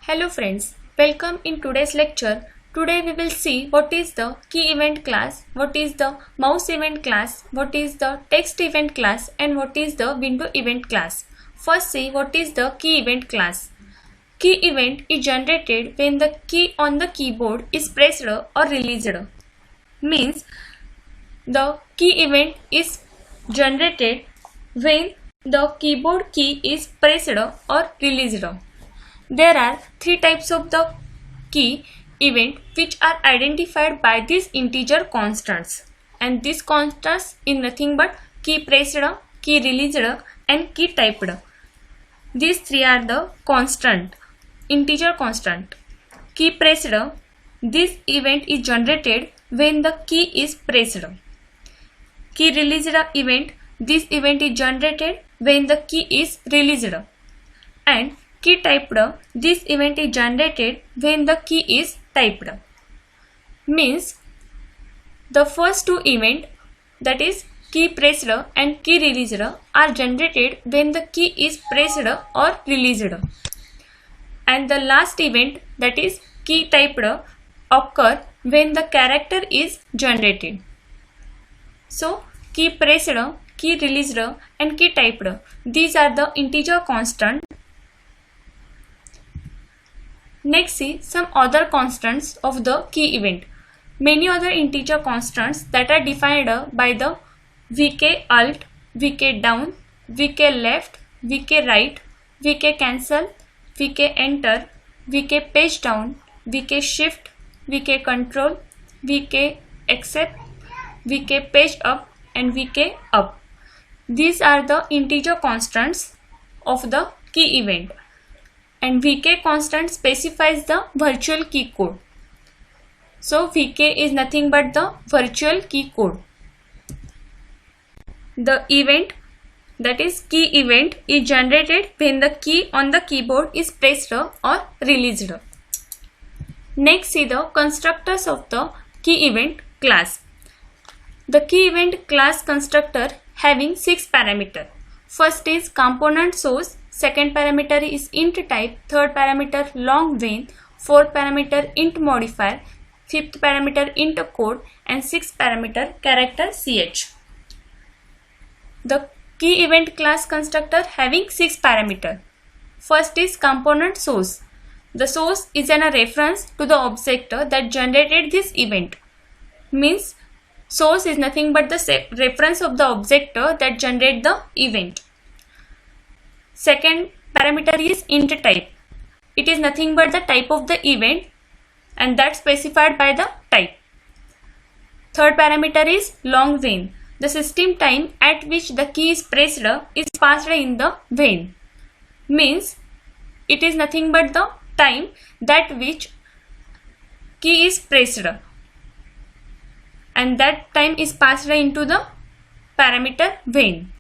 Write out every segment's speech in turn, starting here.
Hello friends, welcome in today's lecture. Today we will see what is the key event class, what is the mouse event class, what is the text event class and what is the window event class. First see what is the key event class. Key event is generated when the key on the keyboard is pressed or released. Means the key event is generated when the keyboard key is pressed or released. There are three types of the key event which are identified by these integer constants, and these constants is nothing but key pressed, key released and key typed. These three are the constant, integer constant. Key pressed, this event is generated when the key is pressed. Key released event, this event is generated when the key is released. And key typed, this event is generated when the key is typed. Means the first two events, that is key pressed and key released, are generated when the key is pressed or released. And the last event, that is key typed, occur when the character is generated. So key pressed, key released and key typed, these are the integer constant. Next see some other constants of the key event. Many other integer constants that are defined by the vk alt, vk down, vk left, vk right, vk cancel, vk enter, vk page down, vk shift, vk control, vk accept, vk page up and vk up. These are the integer constants of the key event. And vk constant specifies the virtual key code. So vk is nothing but the virtual key code. The event, that is key event, is generated when the key on the keyboard is pressed or released. Next see the constructors of the key event class. The key event class constructor having 6 parameters. First is component source, second parameter is int type, third parameter long vain, fourth parameter int modifier, fifth parameter int code and sixth parameter character ch. The key event class constructor having 6 parameters. First is component source. The source is a reference to the object that generated this event. Means source is nothing but the reference of the object that generated the event. Second parameter is int type. It is nothing but the type of the event and that specified by the type. Third parameter is long vain. The system time at which the key is pressed is passed in the vain. Means it is nothing but the time that which key is pressed and that time is passed into the parameter vain.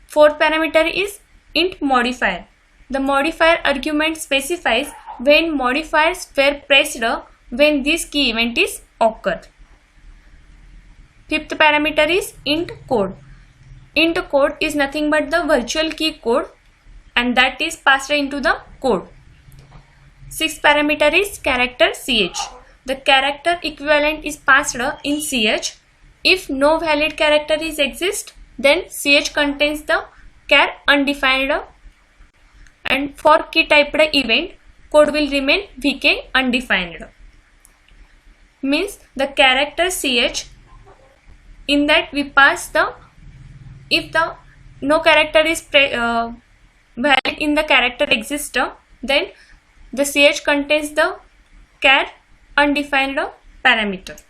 Fourth parameter is int modifier. The modifier argument specifies when modifiers were pressed when this key event is occurred. Fifth parameter is int code. Int code is nothing but the virtual key code and that is passed into the code. Sixth parameter is character ch. The character equivalent is passed in ch. If no valid character is exist, then ch contains the char undefined, and for key typed event code will remain vk undefined. Means the character ch, in that we pass the, if the no character is valid in the character exists, then the ch contains the char undefined parameter.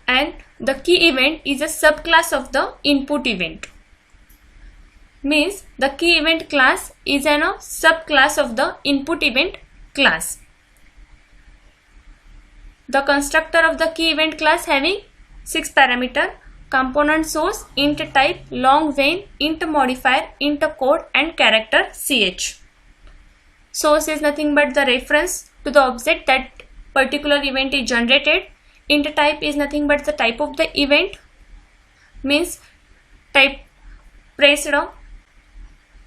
And the key event is a subclass of the input event. Means the key event class is a subclass of the input event class. The constructor of the key event class having 6 parameters: component source, int type, long vain, int modifier, int code and character ch. Source is nothing but the reference to the object that particular event is generated. Int type is nothing but the type of the event, means type pressed,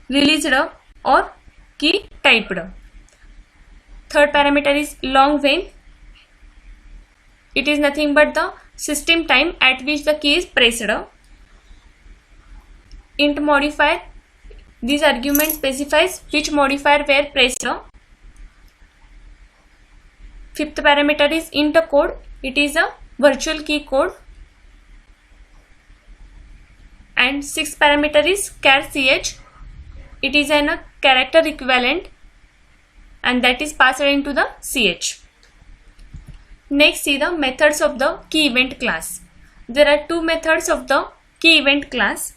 released or key typed. Third parameter is long when. It is nothing but the system time at which the key is pressed. Int modifier, this argument specifies which modifier were pressed. Fifth parameter is int code. It is a virtual key code. And sixth parameter is char ch. It is a character equivalent and that is passed into the ch. Next, see the methods of the key event class. There are two methods of the key event class.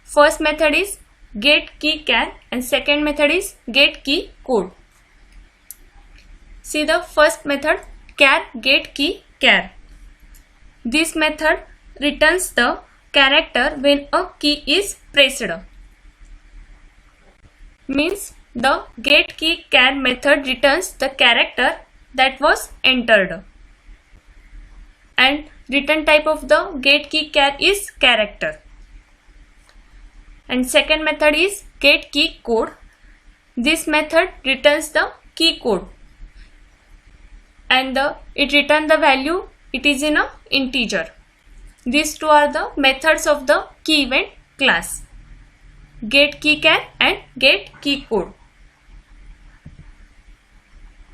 First method is get key char and second method is get key code. See the first method, char get key char. This method returns the character when a key is pressed. Means the get key char method returns the character that was entered. And return type of the get key char is character. And second method is get key code. This method returns the key code and it returns the value, it is in a integer. These two are the methods of the key event class, get key char and get key code.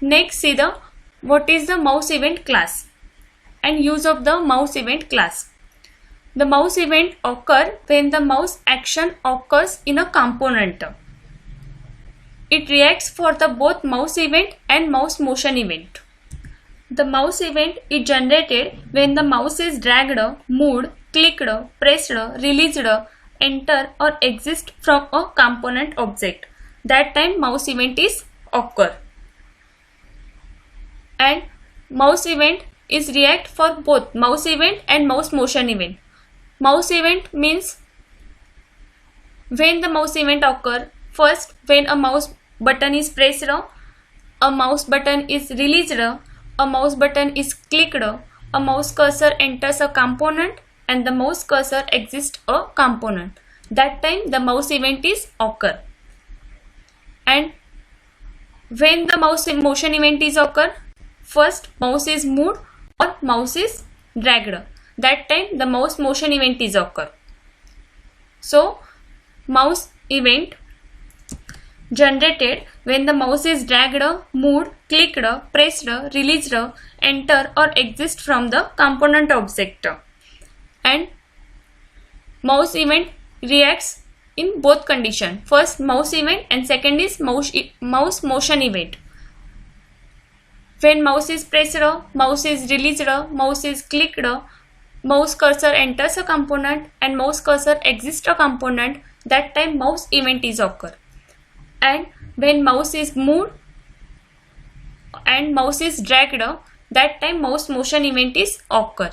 Next, see the what is the mouse event class and use of the mouse event class. The mouse event occurs when the mouse action occurs in a component. It reacts for the both mouse event and mouse motion event. The mouse event is generated when the mouse is dragged, moved, clicked, pressed, released, enter or exit from a component object. That time mouse event is occur. And mouse event is react for both mouse event and mouse motion event. Mouse event means when the mouse event occur, first when a mouse button is pressed, a mouse button is released, a mouse button is clicked, a mouse cursor enters a component and the mouse cursor exits a component. That time the mouse event is occur. And when the mouse motion event is occur, first mouse is moved or mouse is dragged. That time the mouse motion event is occur. So mouse event generated when the mouse is dragged, moved, clicked, pressed, released, enter or exit from the component object. And mouse event reacts in both condition. First mouse event and second is mouse motion event. When mouse is pressed, mouse is released, mouse is clicked, mouse cursor enters a component and mouse cursor exits a component, that time mouse event is occur. And when mouse is moved and mouse is dragged, that time mouse motion event is occur.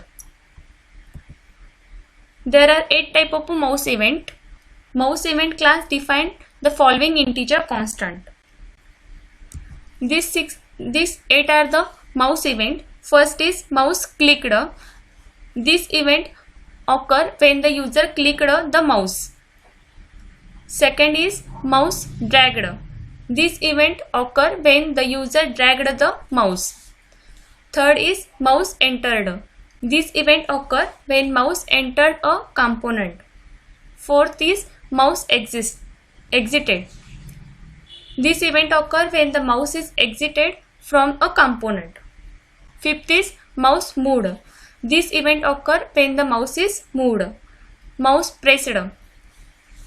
There are 8 type of mouse event. Mouse event class define the following integer constant. These 8 are the mouse event. First is mouse clicked. This event occur when the user clicked the mouse. Second is mouse dragged. This event occur when the user dragged the mouse. Third is mouse entered. This event occur when mouse entered a component. Fourth is mouse exited. This event occur when the mouse is exited from a component. Fifth is mouse moved. This event occur when the mouse is moved. Mouse pressed.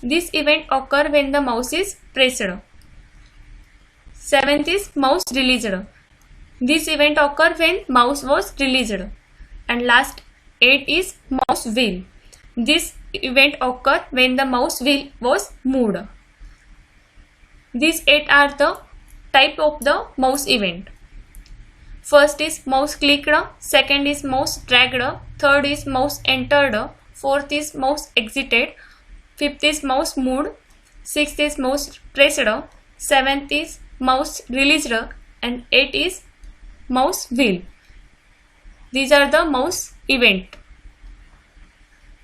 This event occur when the mouse is pressed. Seventh is mouse released. This event occur when mouse was released. And last 8 is mouse wheel. This event occur when the mouse wheel was moved. These 8 are the type of the mouse event. First is mouse clicked, second is mouse dragged, third is mouse entered, fourth is mouse exited, fifth is mouse moved, sixth is mouse pressed, seventh is mouse released, and eighth is mouse wheel. These are the mouse event.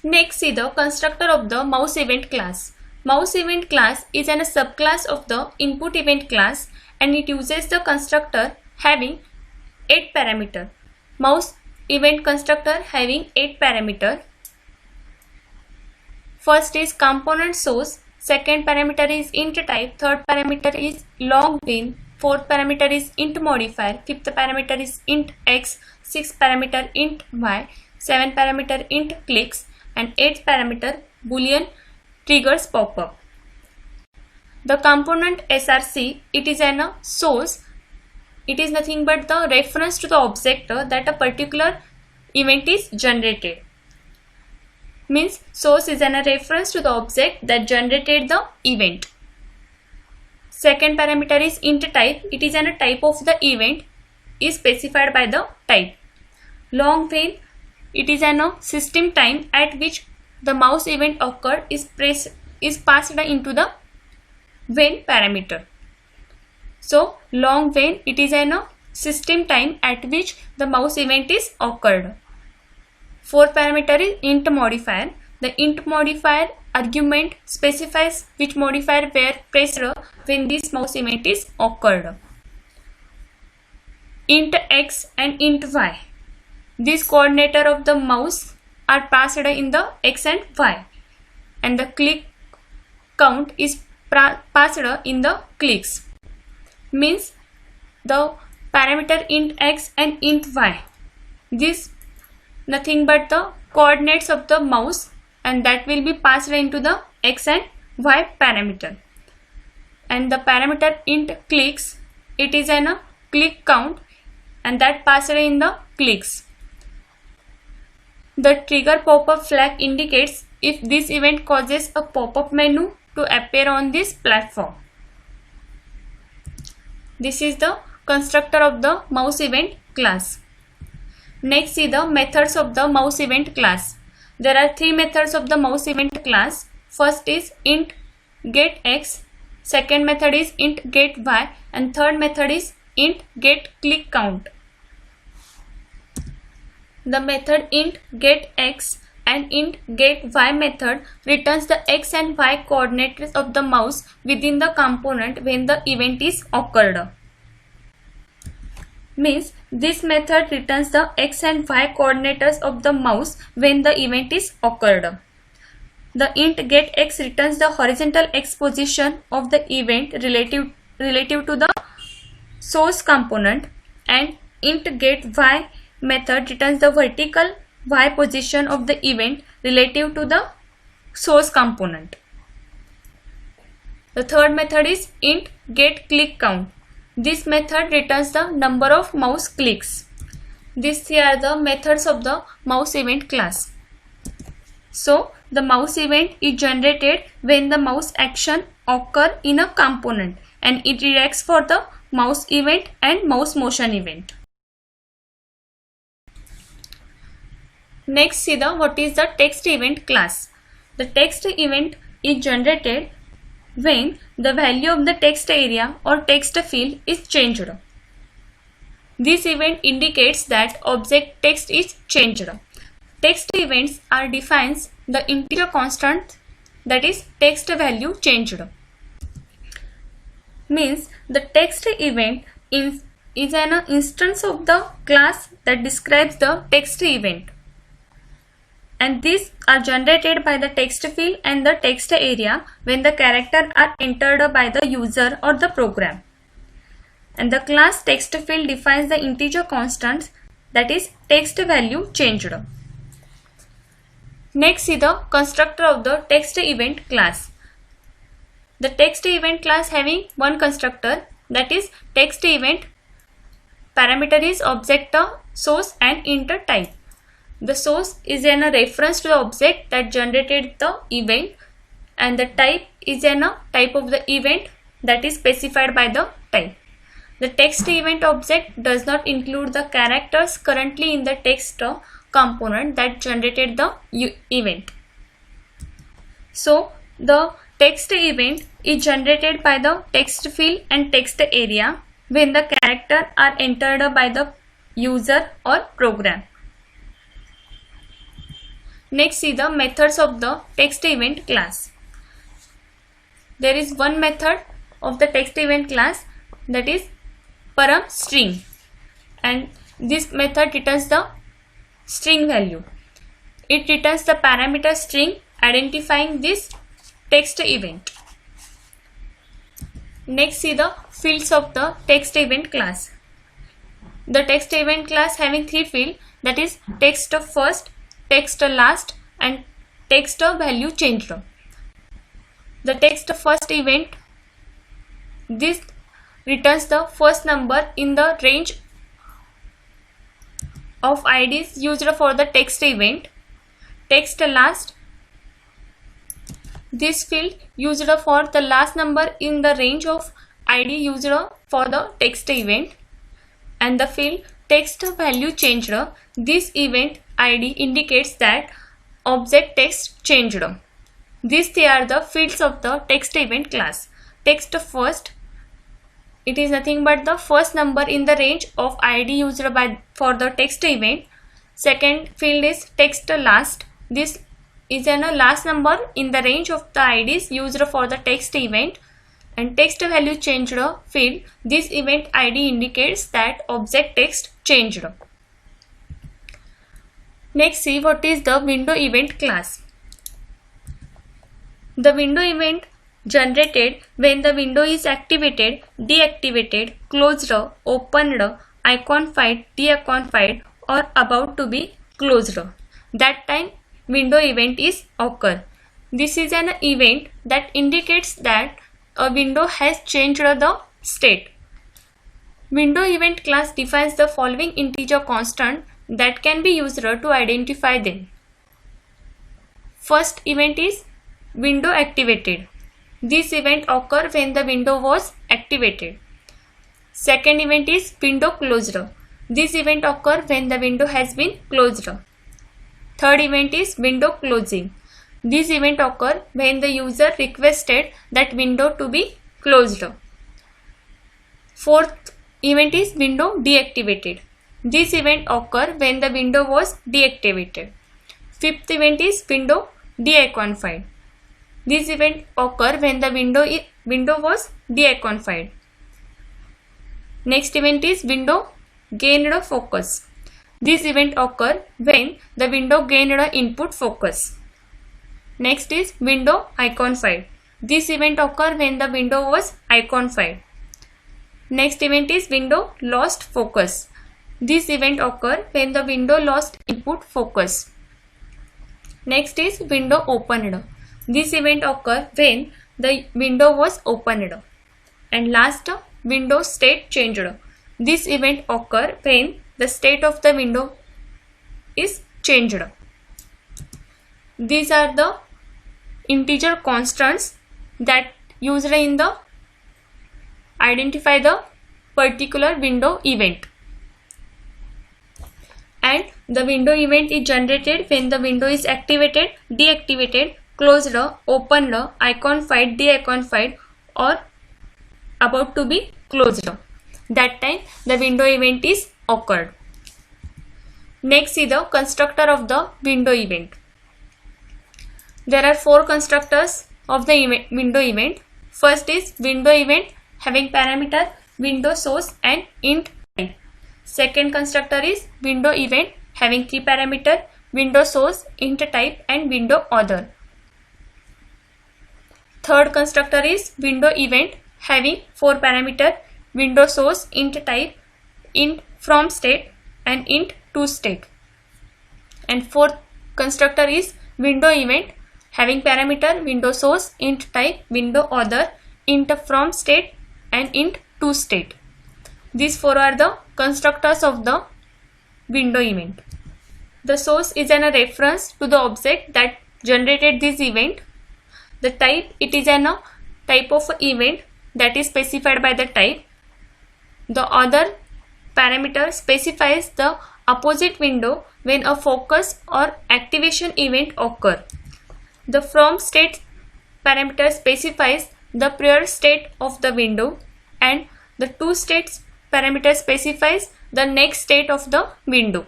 Next, see the constructor of the mouse event class. Mouse event class is a subclass of the input event class and it uses the constructor having 8 parameter. Mouse event constructor having 8 parameter. First is component source, second parameter is int type, third parameter is long bin, fourth parameter is int modifier, fifth parameter is int x, sixth parameter int y, seventh parameter int clicks, and eighth parameter boolean triggers pop-up. The component src, it is a source. It is nothing but the reference to the object that a particular event is generated. Means source is a reference to the object that generated the event. Second parameter is int type. It is a type of the event is specified by the type. Long when, it is a system time at which the mouse event occurred is passed into the when parameter. So long when, it is a system time at which the mouse event is occurred. Fourth parameter is int modifier. The int modifier argument specifies which modifier were pressed when this mouse event is occurred. Int x and int y. These coordinator of the mouse are passed in the x and y, and the click count is passed in the clicks. Means the parameter int x and int y, this nothing but the coordinates of the mouse, and that will be passed into the x and y parameter. And the parameter int clicks, it is a click count, and that passed in the clicks. The trigger pop-up flag indicates if this event causes a pop-up menu to appear on this platform. This is the constructor of the mouse event class. Next, see the methods of the mouse event class. There are three methods of the mouse event class. First is int get x, second method is int get y, and third method is int get click count. The method int get x and int get y method returns the x and y coordinates of the mouse within the component when the event is occurred. Means this method returns the x and y coordinates of the mouse when the event is occurred. The int get x returns the horizontal x position of the event relative to the source component, and int get y method returns the vertical y position of the event relative to the source component. The third method is int get click count. This method returns the number of mouse clicks. These are the methods of the mouse event class. So the mouse event is generated when the mouse action occurs in a component, and it reacts for the mouse event and mouse motion event. Next, see what is the text event class. The text event is generated when the value of the text area or text field is changed. This event indicates that object text is changed. Text events are defines the integer constant, that is text value changed. Means the text event is an instance of the class that describes the text event, and these are generated by the text field and the text area when the characters are entered by the user or the program. And the class text field defines the integer constants, that is text value changed. Next, see the constructor of the text event class. The text event class having one constructor, that is text event. Parameter is object, source, and int type. The source is a reference to the object that generated the event, and the type is a type of the event that is specified by the type. The text event object does not include the characters currently in the text component that generated the event. So the text event is generated by the text field and text area when the characters are entered by the user or program. Next, see the methods of the text event class. There is one method of the text event class, that is param string, and this method returns the string value. It returns the parameter string identifying this text event. Next, see the fields of the text event class. The text event class having three fields, that is text first, text last, and text value changed. The text first event, this returns the first number in the range of IDs used for the text event. Text last, this field used for the last number in the range of ID used for the text event. And the field text value changed, this event ID indicates that object text changed. These three are the fields of the text event class. Text first, it is nothing but the first number in the range of ID used for the text event. Second field is text last, this is a last number in the range of the IDs used for the text event. And text value changed field, this event ID indicates that object text changed. Next, see what is the window event class. The window event generated when the window is activated, deactivated, closed, opened, iconified, deiconified, or about to be closed. That time window event is occur. This is an event that indicates that a window has changed the state. Window event class defines the following integer constant that can be used to identify them. First event is window activated. This event occurs when the window was activated. Second event is window closed. This event occurs when the window has been closed. Third event is window closing. This event occurs when the user requested that window to be closed. Fourth event is window deactivated. This event occurs when the window was deactivated. Fifth event is window deiconified. This event occurs when the window was deiconified. Next event is window gained focus. This event occurs when the window gained input focus. Next is window iconified. This event occurs when the window was iconified. Next event is window lost focus. This event occurs when the window lost input focus. Next is window opened. This event occurs when the window was opened. And last, window state changed. This event occurs when the state of the window is changed. These are the integer constants that used in the identify the particular window event. And the window event is generated when the window is activated, deactivated, closed, opened, iconified, deiconified, or about to be closed. That time the window event is occurred. Next, see the constructor of the window event. There are four constructors of the window event. First is window event having parameter window source and int type. Second constructor is window event having three parameter window source, int type, and window author. Third constructor is window event having four parameter window source, int type, int from state, and int to state. And fourth constructor is window event having parameter window source, int type, window author, int from state, and int to state. These four are the constructors of the window event. The source is a reference to the object that generated this event. The type, it is a type of event that is specified by the type. The other parameter specifies the opposite window when a focus or activation event occur. The from state parameter specifies the prior state of the window, and the to states parameter specifies the next state of the window.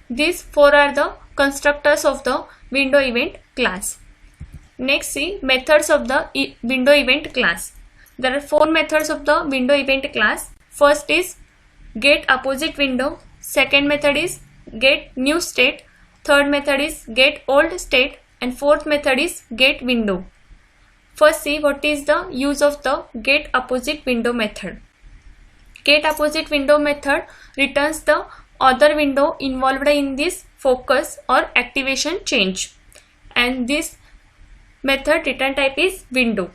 These four are the constructors of the window event class. Next, see methods of the window event class. There are 4 methods of the window event class. First is get opposite window. Second method is get new state. Third method is get old state. And fourth method is get window. First, see what is the use of the get opposite window method. Get opposite window method returns the other window involved in this focus or activation change, and this method return type is window.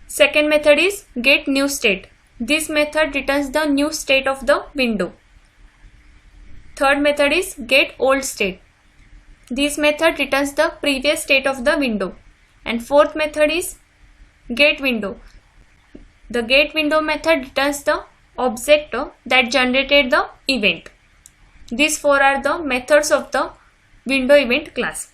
Second method is get new state. This method returns the new state of the window. Third method is get old state. This method returns the previous state of the window. And fourth method is get window. The get window method returns the object that generated the event. These 4 are the methods of the window event class.